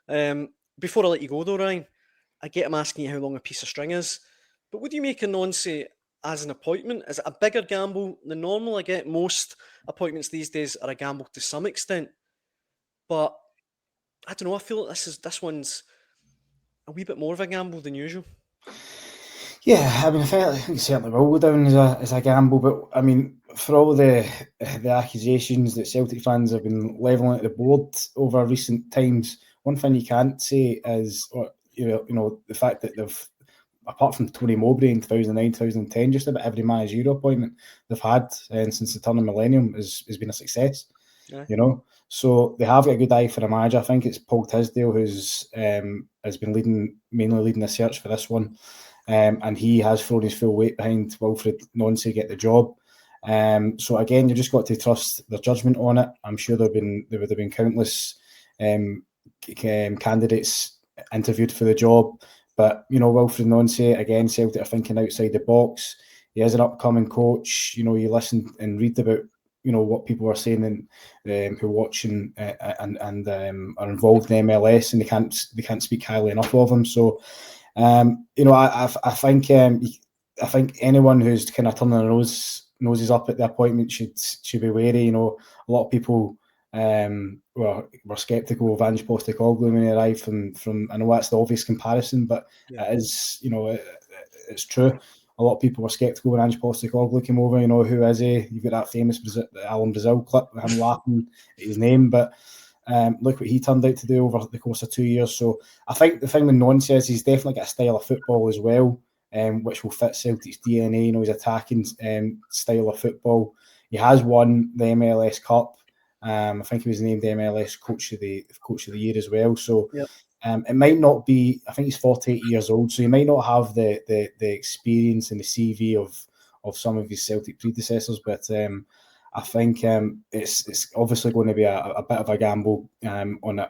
Before I let you go though, Ryan, I get him asking you how long a piece of string is, but would you make a Nancy as an appointment? Is it a bigger gamble than normal? I get most appointments these days are a gamble to some extent, but I don't know. I feel like this one's a wee bit more of a gamble than usual. Yeah, I mean, I think it certainly will go down as a gamble, but I mean, for all the accusations that Celtic fans have been levelling at the board over recent times, one thing you can't say is, the fact that they've, apart from Tony Mowbray in 2009, 2010, just about every managerial appointment they've had since the turn of millennium has been a success. Yeah. So they have got a good eye for a manager. I think it's Paul Tisdale who's has been mainly leading the search for this one. And he has thrown his full weight behind Wilfried Nancy to get the job. So again, you just got to trust their judgment on it. I'm sure there would have been countless candidates interviewed for the job, but Wilfried Nancy, again, Celtic are thinking outside the box. He is an upcoming coach. You listen and read about what people are saying and who watch and are involved in MLS, and they can't speak highly enough of him. So. I think anyone who's kind of turning their noses up at the appointment should be wary. A lot of people were sceptical of Ange Postecoglou when he arrived from. I know that's the obvious comparison, but it is, it's true. A lot of people were sceptical when Ange Postecoglou came over. Who is he? You've got that famous Alan Brazil clip with him laughing at his name, but. Look what he turned out to do over the course of 2 years. So I think the thing with Nancy is he's definitely got a style of football as well, which will fit Celtic's DNA. His attacking style of football. He has won the MLS Cup. I think he was named the MLS Coach of the Year as well. So it might not be. I think he's 48 years old, so he might not have the experience and the CV of some of his Celtic predecessors, but. I think it's obviously going to be a bit of a gamble on it,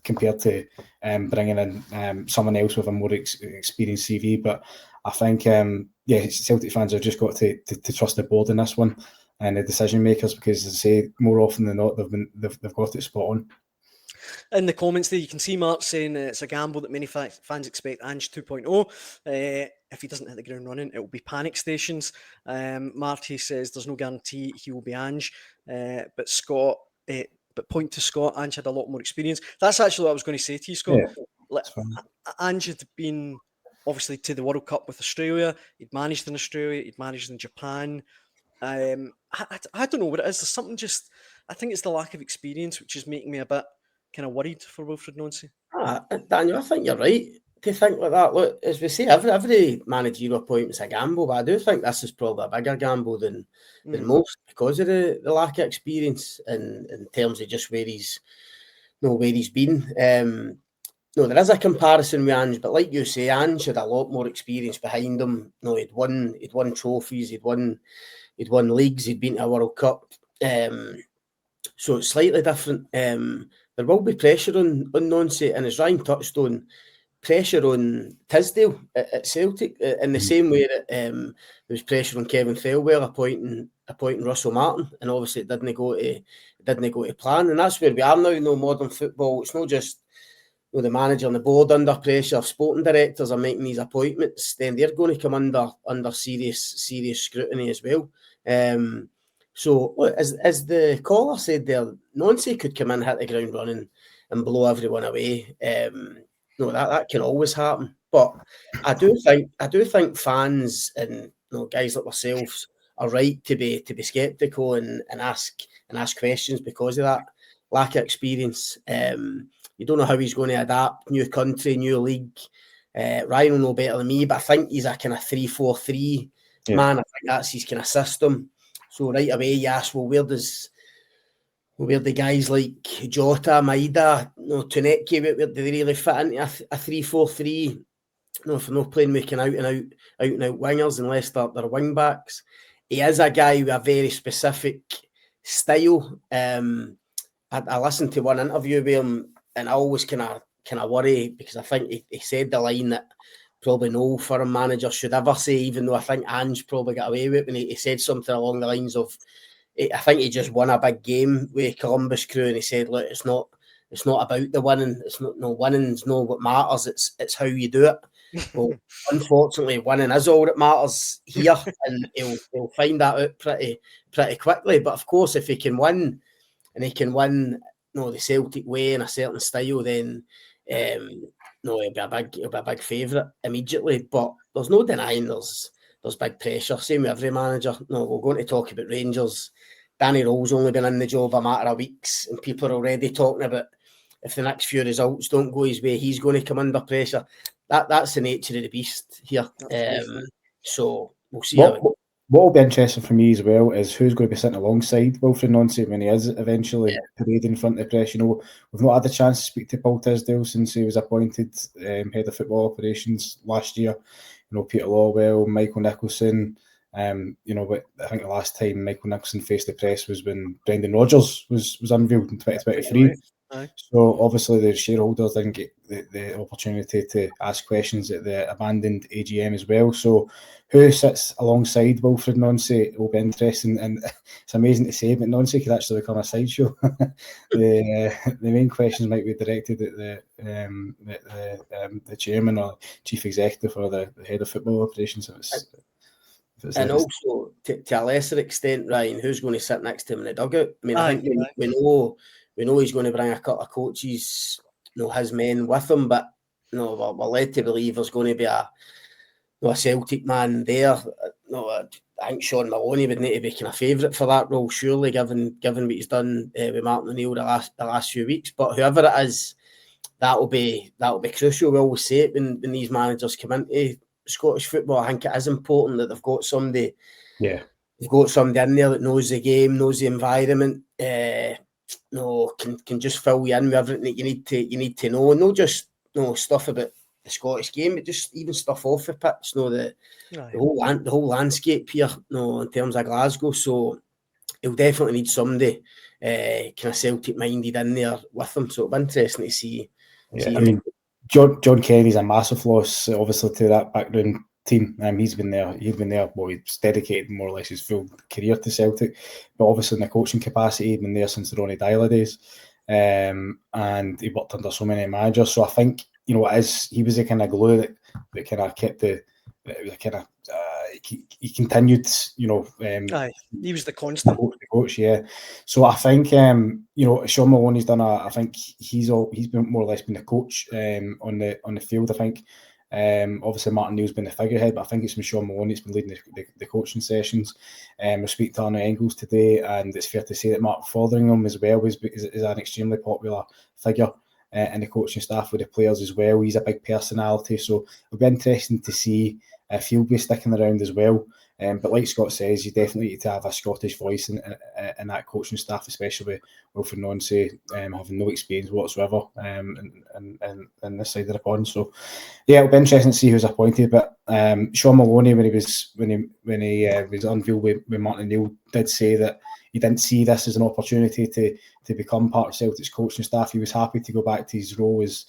compared to bringing in someone else with a more experienced CV. But I think, Celtic fans have just got to trust the board in this one and the decision makers, because, as I say, more often than not, they've got it spot on. In the comments there, you can see Mark saying it's a gamble that many fans expect Ange 2.0. If he doesn't hit the ground running, it will be panic stations. Marty says there's no guarantee he will be Ange, but Scott, but point to Scott, Ange had a lot more experience. That's actually what I was going to say to you, Scott. Ange had been obviously to the World Cup with Australia. He'd managed in Australia. He'd managed in Japan. I don't know what it is. There's something I think it's the lack of experience which is making me a bit kind of worried for Wilfried Nancy. Daniel, I think you're right to think like that. Look, as we say, every managerial appointment's a gamble, but I do think this is probably a bigger gamble than most, because of the lack of experience in terms of just where he's been. There is a comparison with Ange, but like you say, Ange had a lot more experience behind him. He'd won trophies, he'd won leagues, he'd been to a World Cup. So it's slightly different. There will be pressure on Nancy, and as Ryan touched on, pressure on Tisdale at Celtic in the same way that there was pressure on Kevin Thelwell appointing Russell Martin, and obviously it didn't go to plan, and that's where we are now. Modern football, it's not just the manager and the board under pressure. If sporting directors are making these appointments, then they're going to come under serious scrutiny as well. So, as the caller said there, Nancy could come in, hit the ground running, and blow everyone away. That can always happen. But I do think fans and guys like ourselves are right to be sceptical and ask questions because of that lack of experience. You don't know how he's going to adapt. New country, new league. Ryan will know better than me, but I think he's a kind of 3-4-3 man. I think that's his kind of system. So right away, you ask, well, where the guys like Jota, Maida, Tuneki, where do they really fit into a 3-4-3? If they're not playing making out and out wingers, unless they're wing backs. He is a guy with a very specific style. I listened to one interview with him, and I always kind of worry, because I think he said the line that probably no foreign manager should ever say, even though I think Ange probably got away with it when he said something along the lines of, I think he just won a big game with Columbus Crew, and he said, look, it's not it's not about the winning. It's not winning's not what matters. It's how you do it. Well, unfortunately, winning is all that matters here, and he'll find that out pretty quickly. But of course, if he can win, and he can win, the Celtic way in a certain style, then he'll be a big favourite immediately. But there's no denying there's big pressure. Same with every manager. We're going to talk about Rangers. Danny Rowe's only been in the job a matter of weeks, and people are already talking about if the next few results don't go his way, he's going to come under pressure. That's the nature of the beast here. So we'll see. What will be interesting for me as well is who's going to be sitting alongside Wilfried Nancy when he is eventually paraded in front of the press. We've not had the chance to speak to Paul Tisdale since he was appointed head of football operations last year. Peter Lawwell, Michael Nicholson. But I think the last time Michael Nicholson faced the press was when Brendan Rodgers was unveiled in 2023. Right. So obviously the shareholders didn't get the opportunity to ask questions at the abandoned AGM as well. So who sits alongside Wilfried Nancy will be interesting, and it's amazing to say, but Nancy could actually become a sideshow. The main questions might be directed at the chairman or chief executive or the head of football operations. And also, to a lesser extent, Ryan, who's going to sit next to him in the dugout? I mean, I think we know he's going to bring a couple of coaches, his men with him, but we're led to believe there's going to be a Celtic man there. I think Sean Maloney would need to be kind of favourite for that role, surely, given what he's done with Martin O'Neill the last few weeks. But whoever it is, that'll be crucial. We always say it when these managers come into Scottish football. I think it is important that they've got somebody. Yeah, they've got somebody in there that knows the game, knows the environment. Can just fill you in with everything that you need to know, and not just stuff about the Scottish game, but just even stuff off the pitch. The whole landscape here, in terms of Glasgow. So he'll definitely need somebody kind of Celtic minded in there with him. So it'll be interesting to see. Yeah, I mean, John Kenny's a massive loss, obviously, to that background team. He's been there. He's dedicated more or less his full career to Celtic, but obviously in the coaching capacity, he's been there since the Ronnie Dyla days, and he worked under so many managers. So I think he was the kind of glue that kind of kept the kind of he continued. He was the constant coach. Yeah. So I think Sean Maloney's done I think he's been more or less been the coach on the field. I think. Obviously Martin Neal's been the figurehead, but I think it's Sean Maloney that's been leading the coaching sessions. We speak to Arno Engels today, and it's fair to say that Mark Fotheringham as well is an extremely popular figure in the coaching staff with the players as well. He's a big personality, so it'll be interesting to see if he'll be sticking around as well. But like Scott says, you definitely need to have a Scottish voice in that coaching staff, especially with Wilfried Nancy having no experience whatsoever in this side of the pond. So yeah, it'll be interesting to see who's appointed. But Sean Maloney, when he was unveiled with Martin O'Neill, did say that he didn't see this as an opportunity to become part of Celtic's coaching staff. He was happy to go back to his role as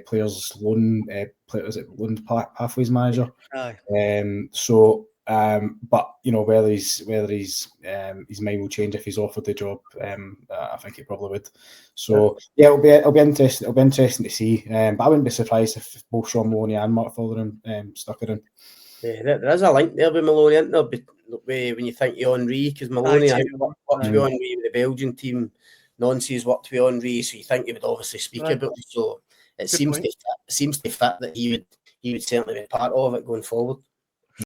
players' loan pathways manager. But whether his mind will change if he's offered the job, I think it probably would. So yeah, it'll be interesting. It'll be interesting to see. But I wouldn't be surprised if both Sean Maloney and Mark Fotheringham stuck around. Yeah, there is a link there with Maloney, isn't there? When you think of Henry, because Maloney worked with Henry with the Belgian team, Nancy's worked with Henry, so you think he would obviously speak about it. So it seems to fit that he would certainly be part of it going forward.